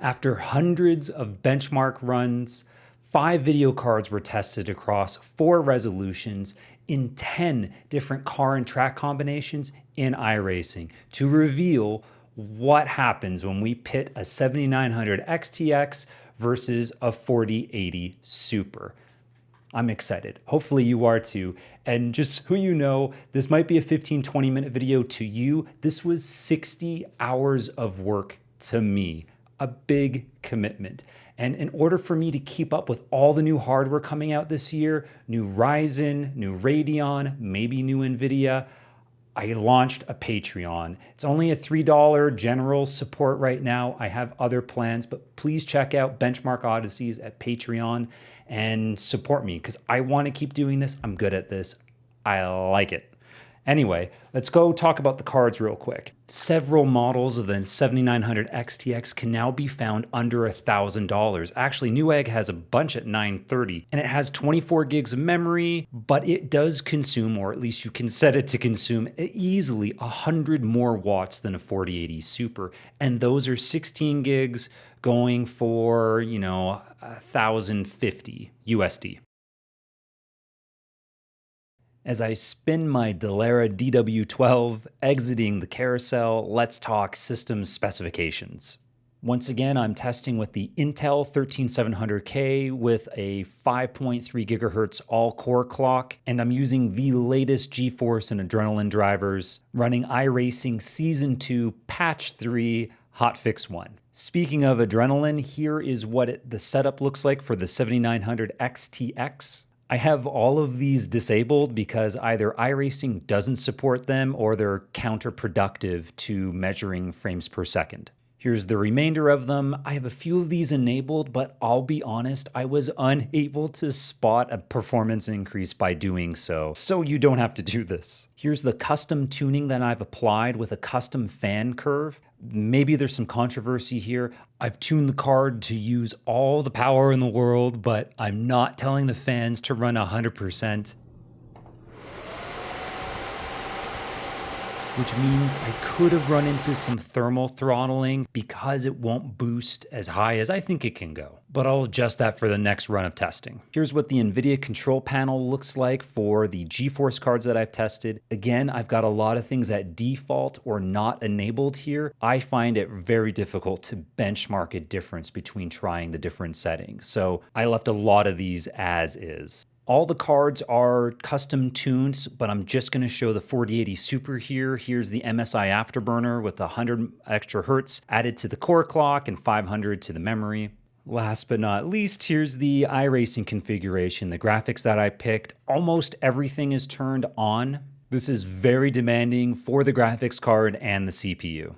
After hundreds of benchmark runs, 5 video cards were tested across 4 resolutions in 10 different car and track combinations in iRacing to reveal what happens when we pit a 7900 XTX versus a 4080 Super. I'm excited. Hopefully you are too. And just so you know, this might be a 15-20 minute video to you. This was 60 hours of work to me. A big commitment. And in order for me to keep up with all the new hardware coming out this year, new Ryzen, new Radeon, maybe new NVIDIA, I launched a Patreon. It's only a $3 general support right now. I have other plans, but please check out Benchmark Odysseys at Patreon and support me because I want to keep doing this. I'm good at this. I like it. Anyway, let's go talk about the cards real quick. Several models of the 7900 XTX can now be found under $1,000. Actually, Newegg has a bunch at $930, and it has 24 gigs of memory, but it does consume, or at least you can set it to consume, easily 100 more watts than a 4080 Super, and those are 16 gigs going for, $1,050 USD. As I spin my Dallara DW12, exiting the carousel, let's talk system specifications. Once again, I'm testing with the Intel 13700K with a 5.3 gigahertz all-core clock, and I'm using the latest GeForce and Adrenaline drivers, running iRacing Season 2 Patch 3 Hotfix 1. Speaking of Adrenaline, here is what the setup looks like for the 7900 XTX. I have all of these disabled because either iRacing doesn't support them or they're counterproductive to measuring frames per second. Here's the remainder of them. I have a few of these enabled, but I'll be honest, I was unable to spot a performance increase by doing so you don't have to do this. Here's the custom tuning that I've applied with a custom fan curve. Maybe there's some controversy here. I've tuned the card to use all the power in the world, but I'm not telling the fans to run 100%. Which means I could have run into some thermal throttling because it won't boost as high as I think it can go. But I'll adjust that for the next run of testing. Here's what the NVIDIA control panel looks like for the GeForce cards that I've tested. Again, I've got a lot of things at default or not enabled here. I find it very difficult to benchmark a difference between trying the different settings. So I left a lot of these as is. All the cards are custom tuned, but I'm just going to show the 4080 Super here. Here's the MSI Afterburner with 100 extra hertz added to the core clock and 500 to the memory. Last but not least, here's the iRacing configuration. The graphics that I picked, almost everything is turned on. This is very demanding for the graphics card and the CPU.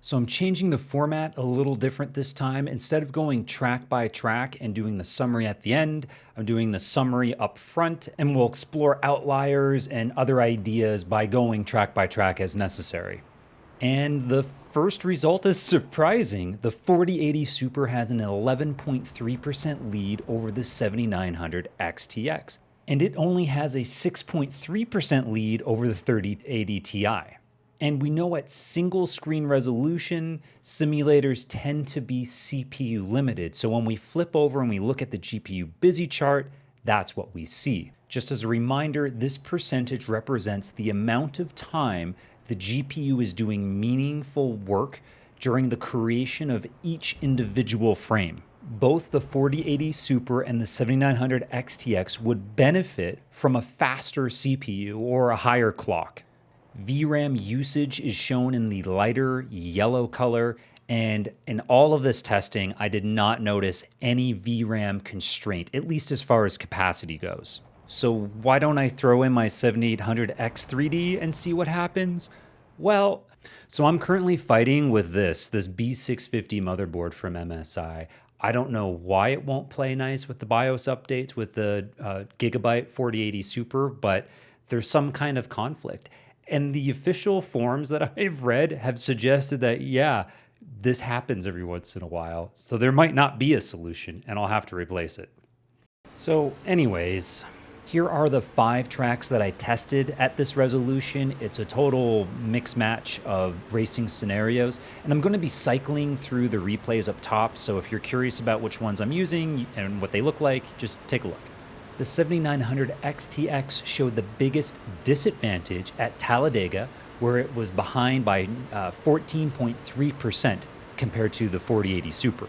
So I'm changing the format a little different this time. Instead of going track by track and doing the summary at the end, I'm doing the summary up front, and we'll explore outliers and other ideas by going track by track as necessary. And the first result is surprising. The 4080 Super has an 11.3% lead over the 7900 XTX, and it only has a 6.3% lead over the 3080 Ti. And we know at single screen resolution, simulators tend to be CPU limited. So when we flip over and we look at the GPU busy chart, that's what we see. Just as a reminder, this percentage represents the amount of time the GPU is doing meaningful work during the creation of each individual frame. Both the 4080 Super and the 7900 XTX would benefit from a faster CPU or a higher clock. VRAM usage is shown in the lighter yellow color, and in all of this testing, I did not notice any VRAM constraint, at least as far as capacity goes. So why don't I throw in my 7800X 3D and see what happens? Well, so I'm currently fighting with this B650 motherboard from MSI. I don't know why it won't play nice with the BIOS updates with the Gigabyte 4080 Super, but there's some kind of conflict. And the official forums that I've read have suggested that, yeah, this happens every once in a while. So there might not be a solution and I'll have to replace it. So anyways, Here are the 5 tracks that I tested at this resolution. It's a total mix match of racing scenarios, and I'm going to be cycling through the replays up top, so if you're curious about which ones I'm using and what they look like, just take a look. The 7900 XTX showed the biggest disadvantage at Talladega, where it was behind by 14.3% compared to the 4080 Super.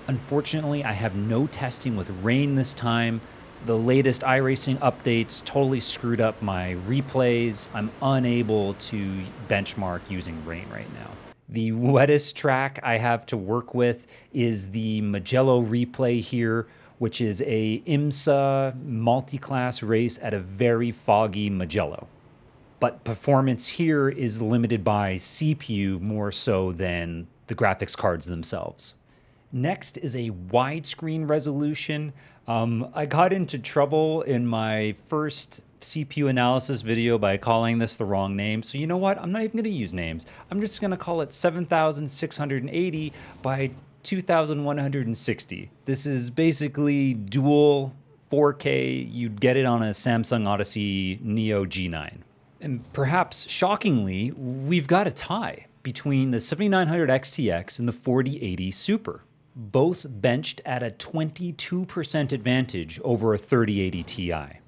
Unfortunately, I have no testing with rain this time. The latest iRacing updates totally screwed up my replays. I'm unable to benchmark using rain right now. The wettest track I have to work with is the Mugello replay here, which is a IMSA multi-class race at a very foggy Mugello. But performance here is limited by CPU more so than the graphics cards themselves. Next is a widescreen resolution. I got into trouble in my first CPU analysis video by calling this the wrong name. So you know what? I'm not even going to use names. I'm just going to call it 7680 by 2160. This is basically dual 4K. You'd get it on a Samsung Odyssey Neo G9. And perhaps shockingly, we've got a tie between the 7900 XTX and the 4080 Super, both benched at a 22% advantage over a 3080 Ti.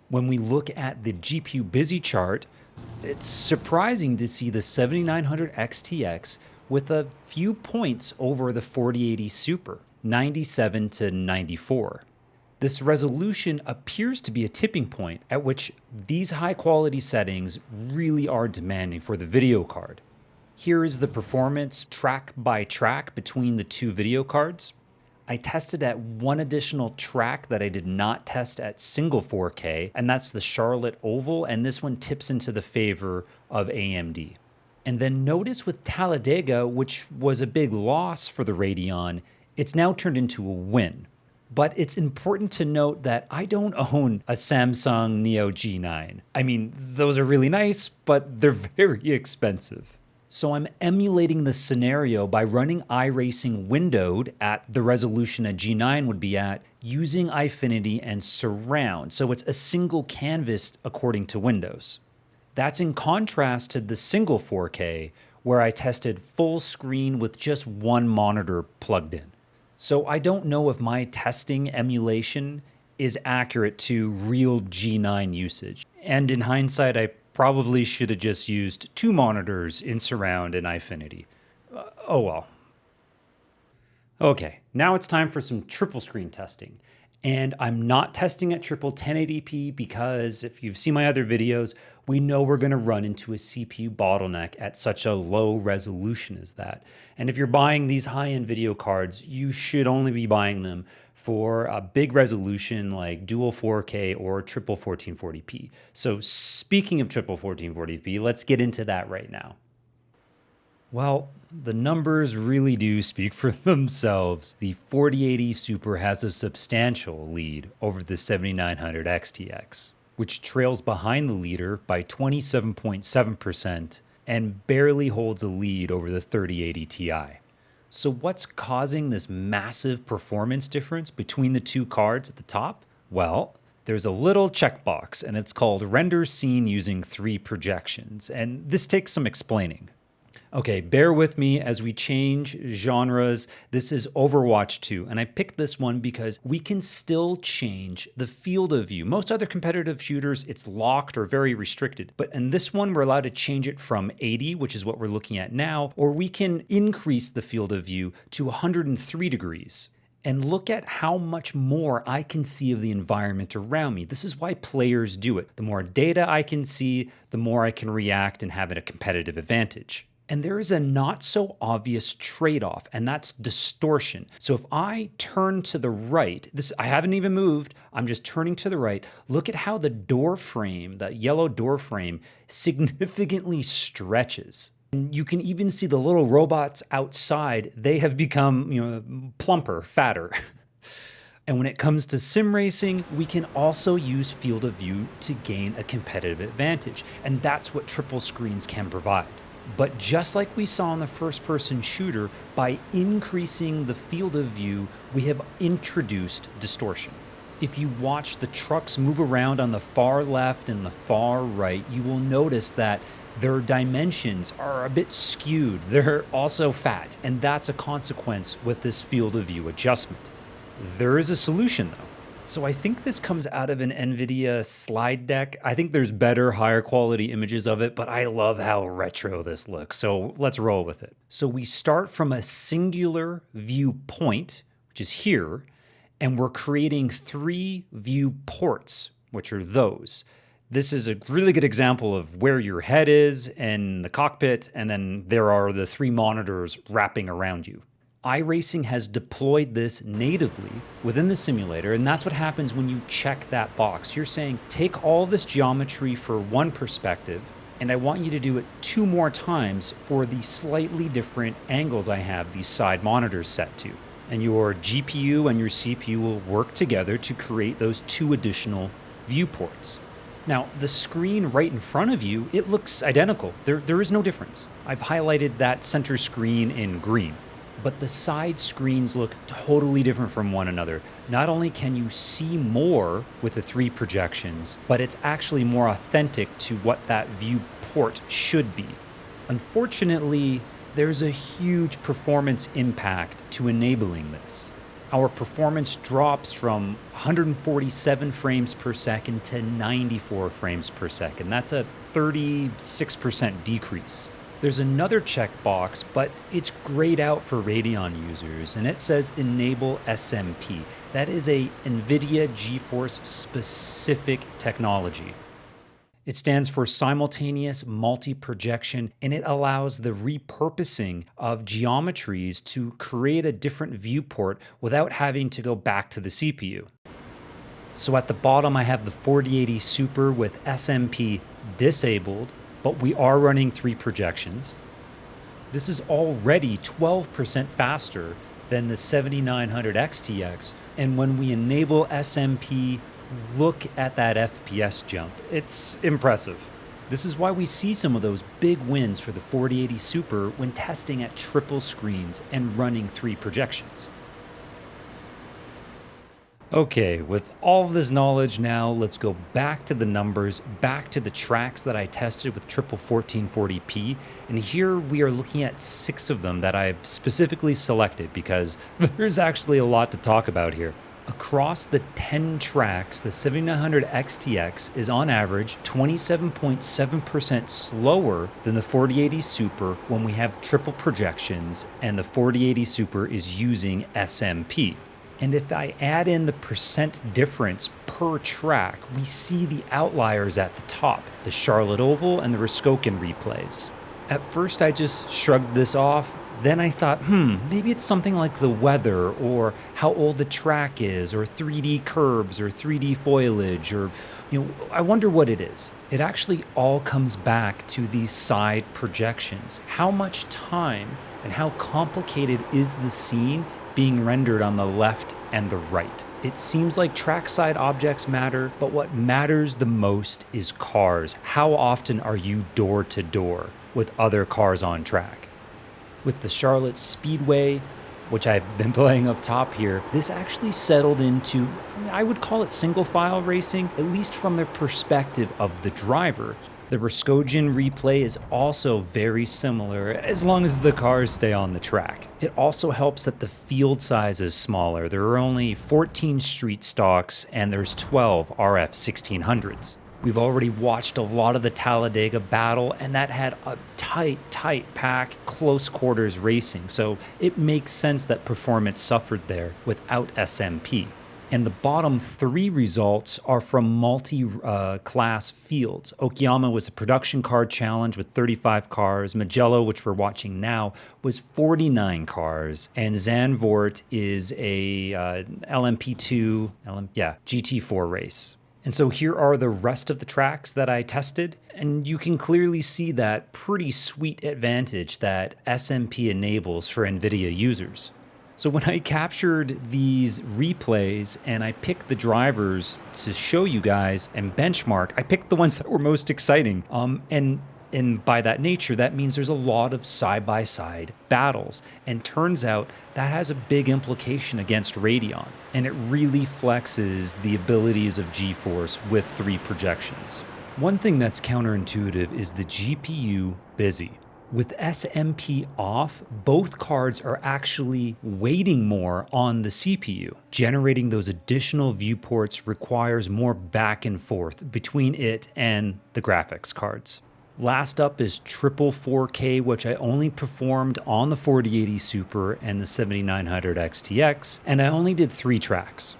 When we look at the GPU busy chart, it's surprising to see the 7900 XTX with a few points over the 4080 Super, 97 to 94. This resolution appears to be a tipping point at which these high quality settings really are demanding for the video card. Here is the performance track by track between the two video cards. I tested at one additional track that I did not test at single 4K, and that's the Charlotte Oval, and this one tips into the favor of AMD. And then notice with Talladega, which was a big loss for the Radeon, it's now turned into a win. But it's important to note that I don't own a Samsung Neo G9. I mean, those are really nice, but they're very expensive. So I'm emulating the scenario by running iRacing windowed at the resolution a G9 would be at, using Eyefinity and surround. So it's a single canvas according to Windows. That's in contrast to the single 4K, where I tested full screen with just one monitor plugged in. So I don't know if my testing emulation is accurate to real G9 usage. And in hindsight, I probably should have just used 2 monitors in surround and Eyefinity. Oh well. Okay, now it's time for some triple screen testing. And I'm not testing at triple 1080p because if you've seen my other videos, we know we're going to run into a CPU bottleneck at such a low resolution as that. And if you're buying these high-end video cards, you should only be buying them for a big resolution like dual 4K or triple 1440p. So speaking of triple 1440p, let's get into that right now. Well, the numbers really do speak for themselves. The 4080 Super has a substantial lead over the 7900 XTX, which trails behind the leader by 27.7% and barely holds a lead over the 3080 Ti. So what's causing this massive performance difference between the two cards at the top? Well, there's a little checkbox, and it's called Render Scene Using 3 Projections, and this takes some explaining. Okay, bear with me as we change genres. This is Overwatch 2, and I picked this one because we can still change the field of view. Most other competitive shooters, it's locked or very restricted, but in this one, we're allowed to change it from 80, which is what we're looking at now, or we can increase the field of view to 103 degrees. And look at how much more I can see of the environment around me. This is why players do it. The more data I can see, the more I can react and have a competitive advantage. And there is a not so obvious trade-off, and that's distortion. So if I turn to the right, I haven't even moved, I'm just turning to the right, look at how the door frame, the yellow door frame, significantly stretches. And you can even see the little robots outside, they have become, plumper, fatter. And when it comes to sim racing, we can also use field of view to gain a competitive advantage. And that's what triple screens can provide. But just like we saw in the first-person shooter, by increasing the field of view, we have introduced distortion. If you watch the trucks move around on the far left and the far right, you will notice that their dimensions are a bit skewed. They're also fat, and that's a consequence with this field of view adjustment. There is a solution though. So I think this comes out of an NVIDIA slide deck. I think there's better, higher quality images of it, but I love how retro this looks. So let's roll with it. So we start from a singular viewpoint, which is here, and we're creating 3 viewports, which are those. This is a really good example of where your head is in the cockpit, and then there are the 3 monitors wrapping around you. iRacing has deployed this natively within the simulator, and that's what happens when you check that box. You're saying, take all this geometry for one perspective, and I want you to do it 2 more times for the slightly different angles I have these side monitors set to. And your GPU and your CPU will work together to create those 2 additional viewports. Now, the screen right in front of you, it looks identical. There is no difference. I've highlighted that center screen in green. But the side screens look totally different from one another. Not only can you see more with the 3 projections, but it's actually more authentic to what that viewport should be. Unfortunately, there's a huge performance impact to enabling this. Our performance drops from 147 frames per second to 94 frames per second. That's a 36% decrease. There's another checkbox, but it's grayed out for Radeon users, and it says Enable SMP. That is a NVIDIA GeForce specific technology. It stands for simultaneous multi-projection, and it allows the repurposing of geometries to create a different viewport without having to go back to the CPU. So at the bottom, I have the 4080 Super with SMP disabled, but we are running 3 projections. This is already 12% faster than the 7900 XTX, and when we enable SMP, look at that FPS jump. It's impressive. This is why we see some of those big wins for the 4080 Super when testing at triple screens and running 3 projections. Okay, with all this knowledge now, let's go back to the numbers, back to the tracks that I tested with triple 1440p, and here we are looking at 6 of them that I've specifically selected because there's actually a lot to talk about here. Across the 10 tracks, the 7900 XTX is on average 27.7% slower than the 4080 Super when we have triple projections, and the 4080 Super is using SMP. And if I add in the percent difference per track, we see the outliers at the top, the Charlotte Oval and the Muskoken replays. At first I just shrugged this off, then I thought, maybe it's something like the weather, or how old the track is, or 3D curbs, or 3D foliage, or, I wonder what it is. It actually all comes back to these side projections. How much time and how complicated is the scene being rendered on the left and the right? It seems like trackside objects matter, but what matters the most is cars. How often are you door to door with other cars on track? With the Charlotte Speedway, which I've been playing up top here, this actually settled into, I would call it single file racing, at least from the perspective of the driver. The Muskoken replay is also very similar as long as the cars stay on the track. It also helps that the field size is smaller. There are only 14 street stocks and there's 12 RF 1600s. We've already watched a lot of the Talladega battle, and that had a tight pack, close quarters racing, so it makes sense that performance suffered there without SMP. And the bottom 3 results are from multi-class fields. Okayama was a production car challenge with 35 cars. Mugello, which we're watching now, was 49 cars. And Zandvoort is a LMP2, GT4 race. And so here are the rest of the tracks that I tested, and you can clearly see that pretty sweet advantage that SMP enables for NVIDIA users. So when I captured these replays and I picked the drivers to show you guys and benchmark, I picked the ones that were most exciting. And And by that nature, that means there's a lot of side-by-side battles. And turns out that has a big implication against Radeon. And it really flexes the abilities of GeForce with 3 projections. One thing that's counterintuitive is the GPU busy. With SMP off, both cards are actually waiting more on the CPU. Generating those additional viewports requires more back and forth between it and the graphics cards. Last up is triple 4K, which I only performed on the 4080 Super and the 7900 XTX, and I only did 3 tracks.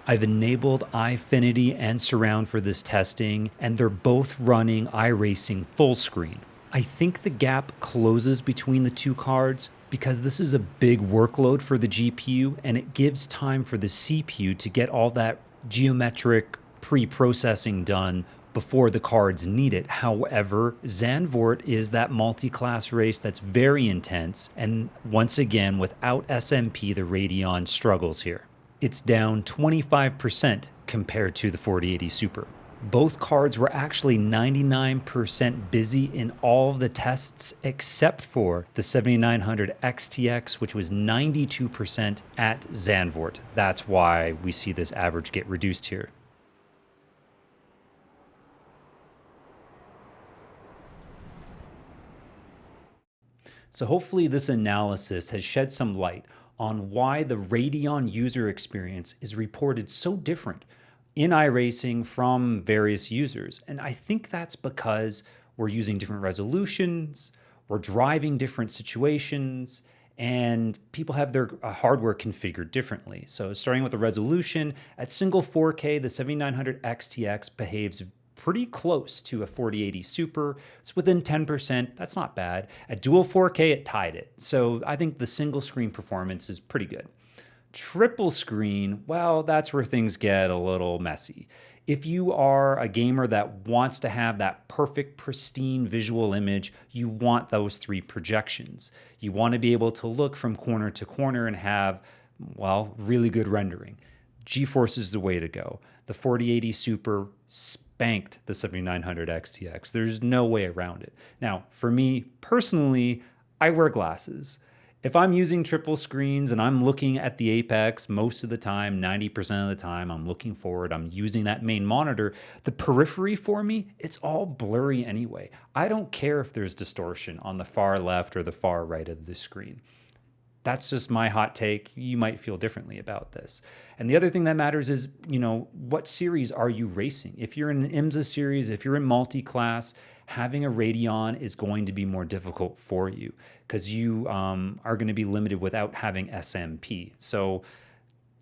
I've enabled iFinity and Surround for this testing, and they're both running iRacing full screen. I think the gap closes between the 2 cards because this is a big workload for the GPU, and it gives time for the CPU to get all that geometric pre-processing done before the cards need it. However, Zandvoort is that multi-class race that's very intense, and once again, without SMP, the Radeon struggles here. It's down 25% compared to the 4080 Super. Both cards were actually 99% busy in all of the tests except for the 7900 XTX, which was 92% at Zandvoort. That's why we see this average get reduced here. So hopefully this analysis has shed some light on why the Radeon user experience is reported so different in iRacing from various users. And I think that's because we're using different resolutions, we're driving different situations, and people have their hardware configured differently. So starting with the resolution, at single 4K, the 7900 XTX behaves pretty close to a 4080 Super. It's within 10%, that's not bad. At dual 4K, it tied it. So I think the single screen performance is pretty good. Triple screen, well, that's where things get a little messy. If you are a gamer that wants to have that perfect, pristine visual image, you want those 3 projections. You want to be able to look from corner to corner and have, well, really good rendering. GeForce is the way to go. The 4080 Super spanked the 7900 XTX. There's no way around it. Now, for me personally, I wear glasses. If I'm using triple screens and I'm looking at the apex most of the time, 90% of the time, I'm looking forward, I'm using that main monitor, the periphery for me, it's all blurry anyway. I don't care if there's distortion on the far left or the far right of the screen. That's just my hot take. You might feel differently about this. And the other thing that matters is, what series are you racing? If you're in an IMSA series, if you're in multi-class, having a Radeon is going to be more difficult for you because you are going to be limited without having SMP. So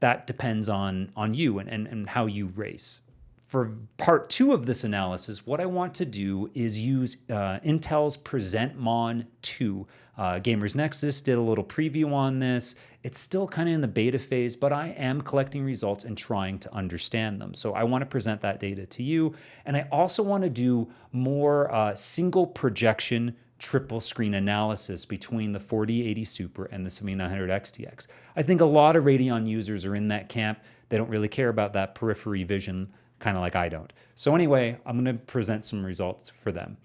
that depends on you and how you race. For part 2 of this analysis, what I want to do is use Intel's PresentMon 2. Gamers Nexus did a little preview on this. It's still kind of in the beta phase, but I am collecting results and trying to understand them. So I want to present that data to you. And I also want to do more single projection triple screen analysis between the 4080 Super and the 7900 XTX. I think a lot of Radeon users are in that camp. They don't really care about that periphery vision, kind of like I don't. So anyway, I'm going to present some results for them.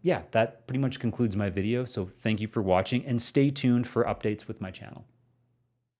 Yeah, that pretty much concludes my video. So thank you for watching and stay tuned for updates with my channel.